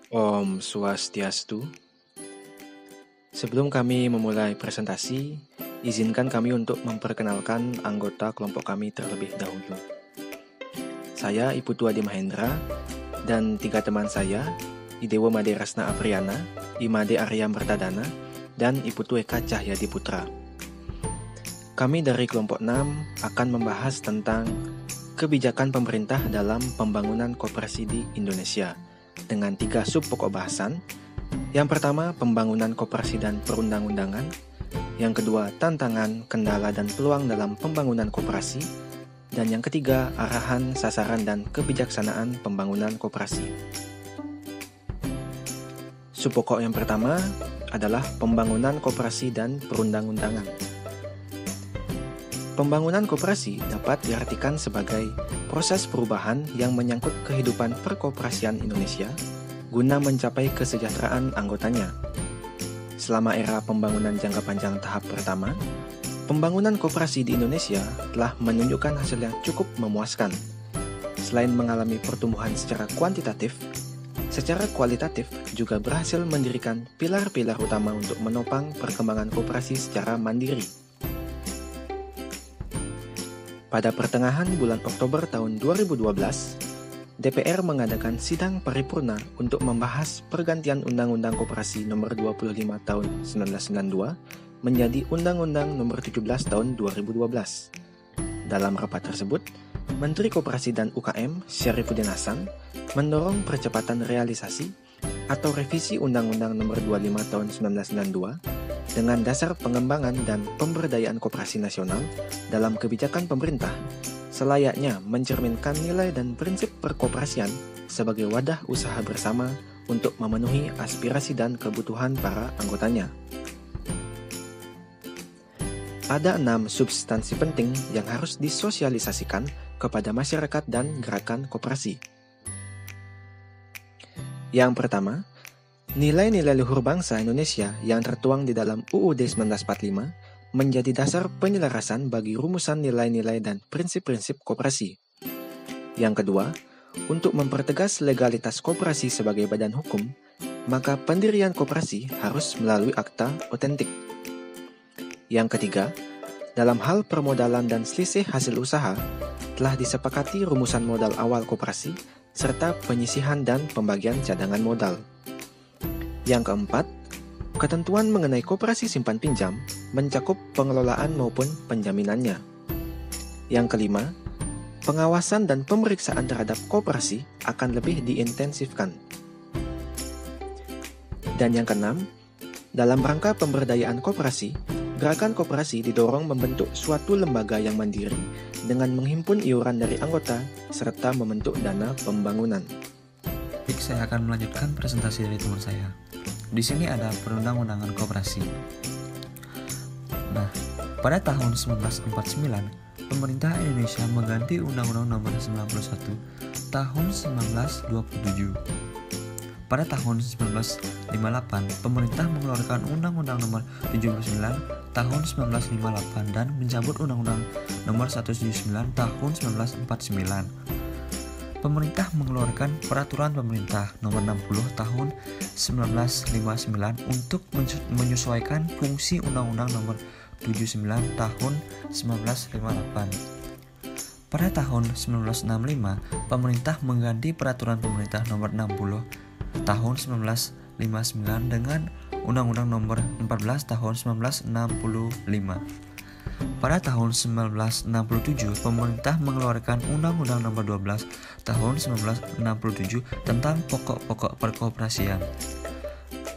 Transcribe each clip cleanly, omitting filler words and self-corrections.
Om Swastiastu. Sebelum kami memulai presentasi, izinkan kami untuk memperkenalkan anggota kelompok kami terlebih dahulu. Saya Ibu Tua Adi Mahendra dan 3 teman saya, Idewo Made Rasna Apriana, Imade Arya Mertadana, dan Ibu Tua Eka Cahyadi Putra. Kami dari kelompok 6 akan membahas tentang kebijakan pemerintah dalam pembangunan koperasi di Indonesia dengan 3 sub pokok bahasan. Yang pertama, pembangunan koperasi dan perundang-undangan. Yang kedua, tantangan, kendala, dan peluang dalam pembangunan koperasi. Dan yang ketiga, arahan, sasaran, dan kebijaksanaan pembangunan koperasi. Sub pokok yang pertama adalah pembangunan koperasi dan perundang-undangan. Pembangunan koperasi dapat diartikan sebagai proses perubahan yang menyangkut kehidupan perkoperasian Indonesia guna mencapai kesejahteraan anggotanya. Selama era pembangunan jangka panjang tahap pertama, pembangunan koperasi di Indonesia telah menunjukkan hasil yang cukup memuaskan. Selain mengalami pertumbuhan secara kuantitatif, secara kualitatif juga berhasil mendirikan pilar-pilar utama untuk menopang perkembangan koperasi secara mandiri. Pada pertengahan bulan Oktober tahun 2012, DPR mengadakan sidang paripurna untuk membahas pergantian Undang-Undang Koperasi Nomor 25 Tahun 1992 menjadi Undang-Undang Nomor 17 Tahun 2012. Dalam rapat tersebut, Menteri Koperasi dan UKM Syarifudin Hasan mendorong percepatan realisasi atau revisi Undang-Undang Nomor 25 Tahun 1992 dengan dasar pengembangan dan pemberdayaan koperasi nasional dalam kebijakan pemerintah, selayaknya mencerminkan nilai dan prinsip perkoperasian sebagai wadah usaha bersama untuk memenuhi aspirasi dan kebutuhan para anggotanya. Ada 6 substansi penting yang harus disosialisasikan kepada masyarakat dan gerakan koperasi. Yang pertama, nilai-nilai luhur bangsa Indonesia yang tertuang di dalam UUD 1945 menjadi dasar penyelarasan bagi rumusan nilai-nilai dan prinsip-prinsip koperasi. Yang kedua, untuk mempertegas legalitas koperasi sebagai badan hukum, maka pendirian koperasi harus melalui akta otentik. Yang ketiga, dalam hal permodalan dan selisih hasil usaha, telah disepakati rumusan modal awal koperasi serta penyisihan dan pembagian cadangan modal. Yang keempat, ketentuan mengenai koperasi simpan pinjam mencakup pengelolaan maupun penjaminannya. Yang kelima, pengawasan dan pemeriksaan terhadap koperasi akan lebih diintensifkan. Dan yang keenam, dalam rangka pemberdayaan koperasi, gerakan koperasi didorong membentuk suatu lembaga yang mandiri dengan menghimpun iuran dari anggota serta membentuk dana pembangunan. Baik, saya akan melanjutkan presentasi dari teman saya. Di sini ada perundang-undangan koperasi. Nah, pada tahun 1949, pemerintah Indonesia mengganti Undang-Undang Nomor 91 tahun 1927. Pada tahun 1958, pemerintah mengeluarkan Undang-Undang Nomor 79 tahun 1958 dan mencabut Undang-Undang Nomor 179 tahun 1949. Pemerintah mengeluarkan Peraturan Pemerintah Nomor 60 Tahun 1959 untuk menyesuaikan fungsi Undang-Undang Nomor 79 Tahun 1958. Pada tahun 1965, pemerintah mengganti Peraturan Pemerintah Nomor 60 Tahun 1959 dengan Undang-Undang Nomor 14 Tahun 1965. Pada tahun 1967, pemerintah mengeluarkan Undang-Undang Nomor 12 Tahun 1967 tentang pokok-pokok perkoperasian.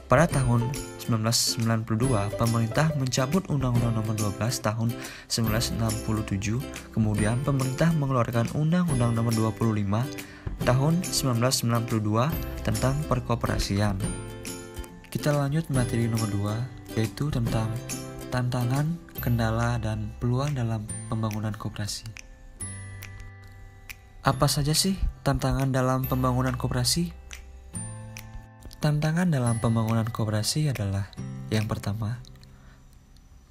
Pada tahun 1992, pemerintah mencabut Undang-Undang Nomor 12 Tahun 1967. Kemudian pemerintah mengeluarkan Undang-Undang Nomor 25 Tahun 1992 tentang perkoperasian. Kita lanjut materi nomor 2, yaitu tentang tantangan, kendala, dan peluang dalam pembangunan koperasi. Apa saja sih tantangan dalam pembangunan koperasi? Tantangan dalam pembangunan koperasi adalah yang pertama,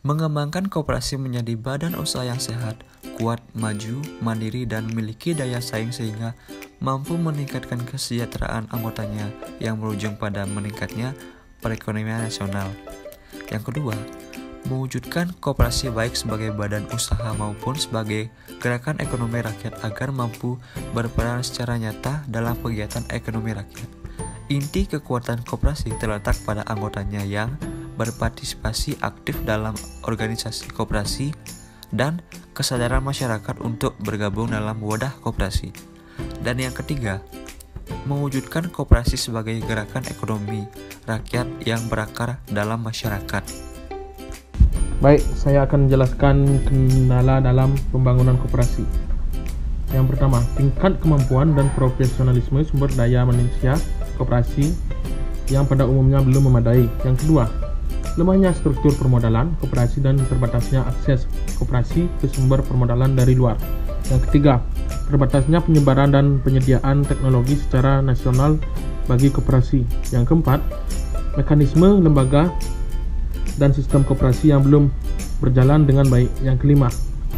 mengembangkan koperasi menjadi badan usaha yang sehat, kuat, maju, mandiri, dan memiliki daya saing sehingga mampu meningkatkan kesejahteraan anggotanya yang berujung pada meningkatnya perekonomian nasional. Yang kedua, mewujudkan koperasi baik sebagai badan usaha maupun sebagai gerakan ekonomi rakyat agar mampu berperan secara nyata dalam kegiatan ekonomi rakyat. Inti kekuatan koperasi terletak pada anggotanya yang berpartisipasi aktif dalam organisasi koperasi dan kesadaran masyarakat untuk bergabung dalam wadah koperasi. Dan yang ketiga, mewujudkan koperasi sebagai gerakan ekonomi rakyat yang berakar dalam masyarakat. Baik, saya akan menjelaskan kendala dalam pembangunan koperasi. Yang pertama, tingkat kemampuan dan profesionalisme sumber daya manusia koperasi yang pada umumnya belum memadai. Yang kedua, lemahnya struktur permodalan koperasi dan terbatasnya akses koperasi ke sumber permodalan dari luar. Yang ketiga, terbatasnya penyebaran dan penyediaan teknologi secara nasional bagi koperasi. Yang keempat, mekanisme lembaga dan sistem koperasi yang belum berjalan dengan baik. Yang kelima,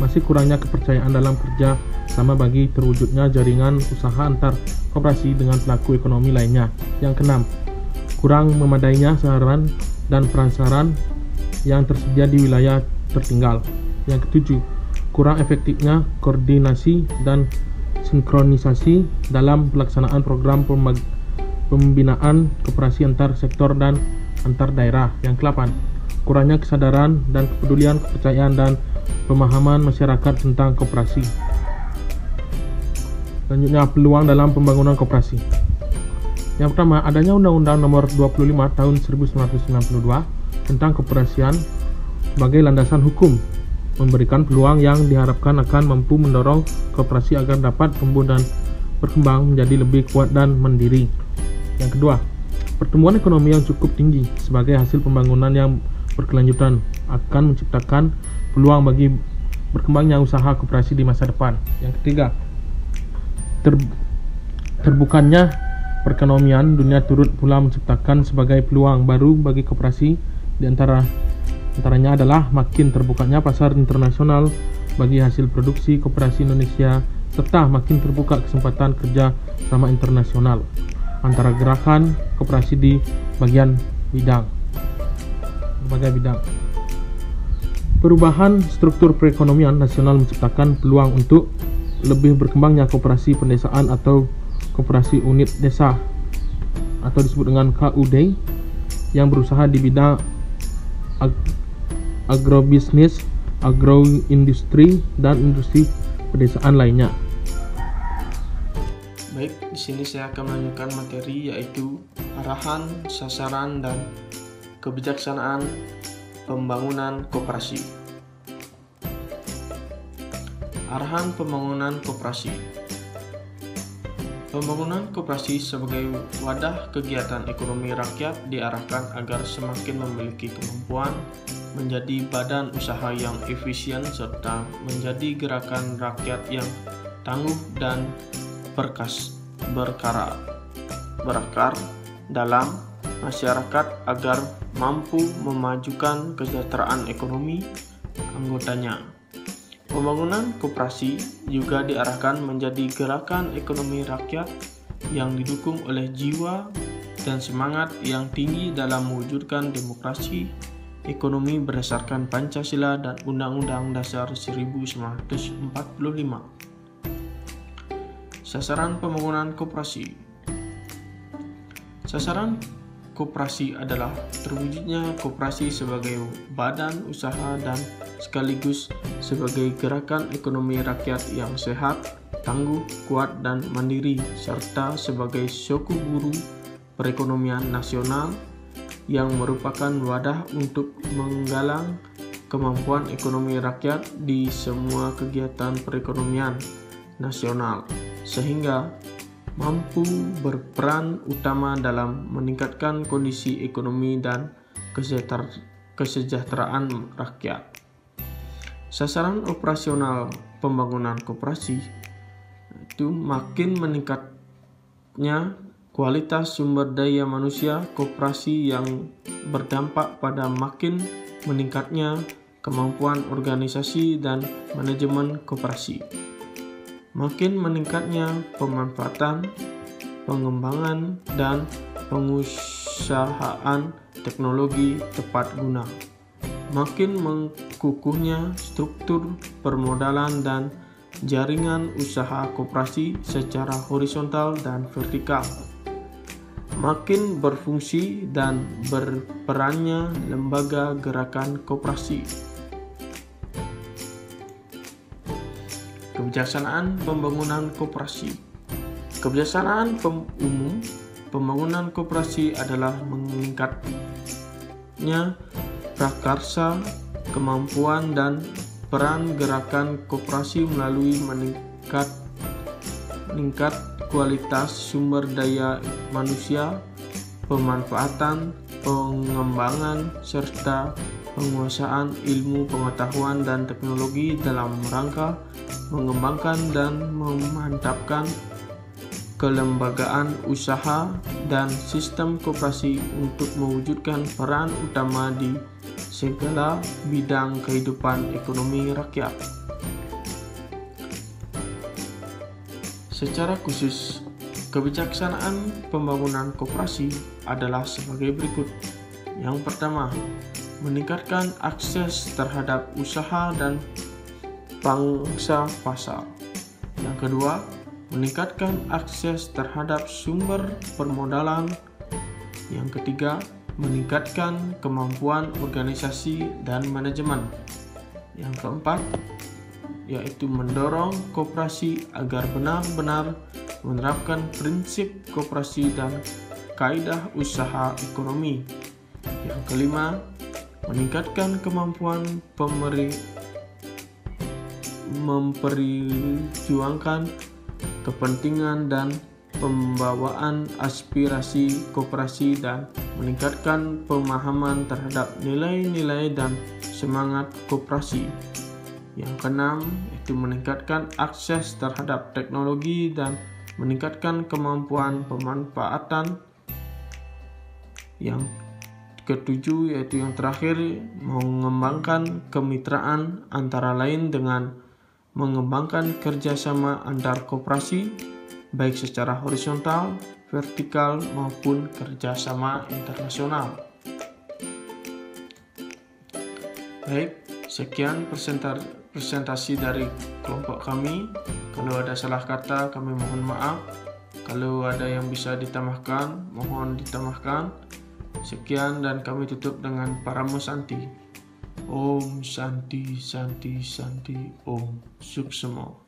masih kurangnya kepercayaan dalam kerja sama bagi terwujudnya jaringan usaha antar koperasi dengan pelaku ekonomi lainnya. Yang keenam, kurang memadainya sasaran dan prasaran yang tersedia di wilayah tertinggal. Yang ketujuh, kurang efektifnya koordinasi dan sinkronisasi dalam pelaksanaan program pembinaan koperasi antar sektor dan antar daerah. Yang kedelapan, kurangnya kesadaran dan kepedulian, kepercayaan dan pemahaman masyarakat tentang koperasi. Selanjutnya, peluang dalam pembangunan koperasi. Yang pertama, adanya Undang-Undang Nomor 25 Tahun 1992 tentang Kekoperasian sebagai landasan hukum memberikan peluang yang diharapkan akan mampu mendorong koperasi agar dapat tumbuh dan berkembang menjadi lebih kuat dan mandiri. Yang kedua, pertumbuhan ekonomi yang cukup tinggi sebagai hasil pembangunan yang berkelanjutan akan menciptakan peluang bagi berkembangnya usaha koperasi di masa depan. Yang ketiga, terbukanya perekonomian dunia turut pula menciptakan sebagai peluang baru bagi koperasi. Di antaranya adalah makin terbukanya pasar internasional bagi hasil produksi koperasi Indonesia serta makin terbuka kesempatan kerja sama internasional antara gerakan koperasi di berbagai bidang. Perubahan struktur perekonomian nasional menciptakan peluang untuk lebih berkembangnya koperasi pedesaan atau koperasi unit desa atau disebut dengan KUD yang berusaha di bidang agrobisnis, agroindustri, dan industri pedesaan lainnya. Baik, di sini saya akan melanjutkan materi yaitu arahan, sasaran, dan kebijaksanaan pembangunan koperasi. Arahan pembangunan koperasi. Pembangunan koperasi sebagai wadah kegiatan ekonomi rakyat diarahkan agar semakin memiliki kemampuan menjadi badan usaha yang efisien serta menjadi gerakan rakyat yang tangguh dan berakar dalam masyarakat agar mampu memajukan kesejahteraan ekonomi anggotanya. Pembangunan koperasi juga diarahkan menjadi gerakan ekonomi rakyat yang didukung oleh jiwa dan semangat yang tinggi dalam mewujudkan demokrasi ekonomi berdasarkan Pancasila dan Undang-Undang Dasar 1945. Sasaran pembangunan koperasi. Sasaran koperasi adalah terwujudnya koperasi sebagai badan usaha dan sekaligus sebagai gerakan ekonomi rakyat yang sehat, tangguh, kuat, dan mandiri, serta sebagai suku guru perekonomian nasional yang merupakan wadah untuk menggalang kemampuan ekonomi rakyat di semua kegiatan perekonomian nasional, sehingga mampu berperan utama dalam meningkatkan kondisi ekonomi dan kesejahteraan rakyat. Sasaran operasional pembangunan koperasi itu makin meningkatnya kualitas sumber daya manusia koperasi yang berdampak pada makin meningkatnya kemampuan organisasi dan manajemen koperasi. makin meningkatnya pemanfaatan, pengembangan, dan pengusahaan teknologi tepat guna, makin mengkukuhnya struktur permodalan dan jaringan usaha koperasi secara horizontal dan vertikal, makin berfungsi dan berperannya lembaga gerakan koperasi. Kebijaksanaan pembangunan koperasi. Kebijaksanaan umum pembangunan koperasi adalah meningkatnya prakarsa, kemampuan, dan peran gerakan koperasi melalui meningkat kualitas sumber daya manusia, pemanfaatan, pengembangan, serta penguasaan ilmu pengetahuan dan teknologi dalam rangka mengembangkan dan memantapkan kelembagaan usaha dan sistem koperasi untuk mewujudkan peran utama di segala bidang kehidupan ekonomi rakyat. Secara khusus, kebijaksanaan pembangunan koperasi adalah sebagai berikut. Yang pertama, meningkatkan akses terhadap usaha dan pangsa pasar. Yang kedua, meningkatkan akses terhadap sumber permodalan. Yang ketiga, meningkatkan kemampuan organisasi dan manajemen. Yang keempat, yaitu mendorong koperasi agar benar-benar menerapkan prinsip koperasi dan kaidah usaha ekonomi. Yang kelima, meningkatkan kemampuan memperjuangkan kepentingan dan pembawaan aspirasi koperasi dan meningkatkan pemahaman terhadap nilai-nilai dan semangat koperasi. Yang keenam, yaitu meningkatkan akses terhadap teknologi dan meningkatkan kemampuan pemanfaatan. Yang ketujuh, yaitu yang terakhir, mengembangkan kemitraan antara lain dengan mengembangkan kerjasama antar koperasi, baik secara horizontal, vertikal, maupun kerjasama internasional. Baik, sekian presentasi dari kelompok kami. Kalau ada salah kata, kami mohon maaf. Kalau ada yang bisa ditambahkan, mohon ditambahkan. Sekian, dan kami tutup dengan Paramo Santi. Om Santi Santi Santi Om Suksemo.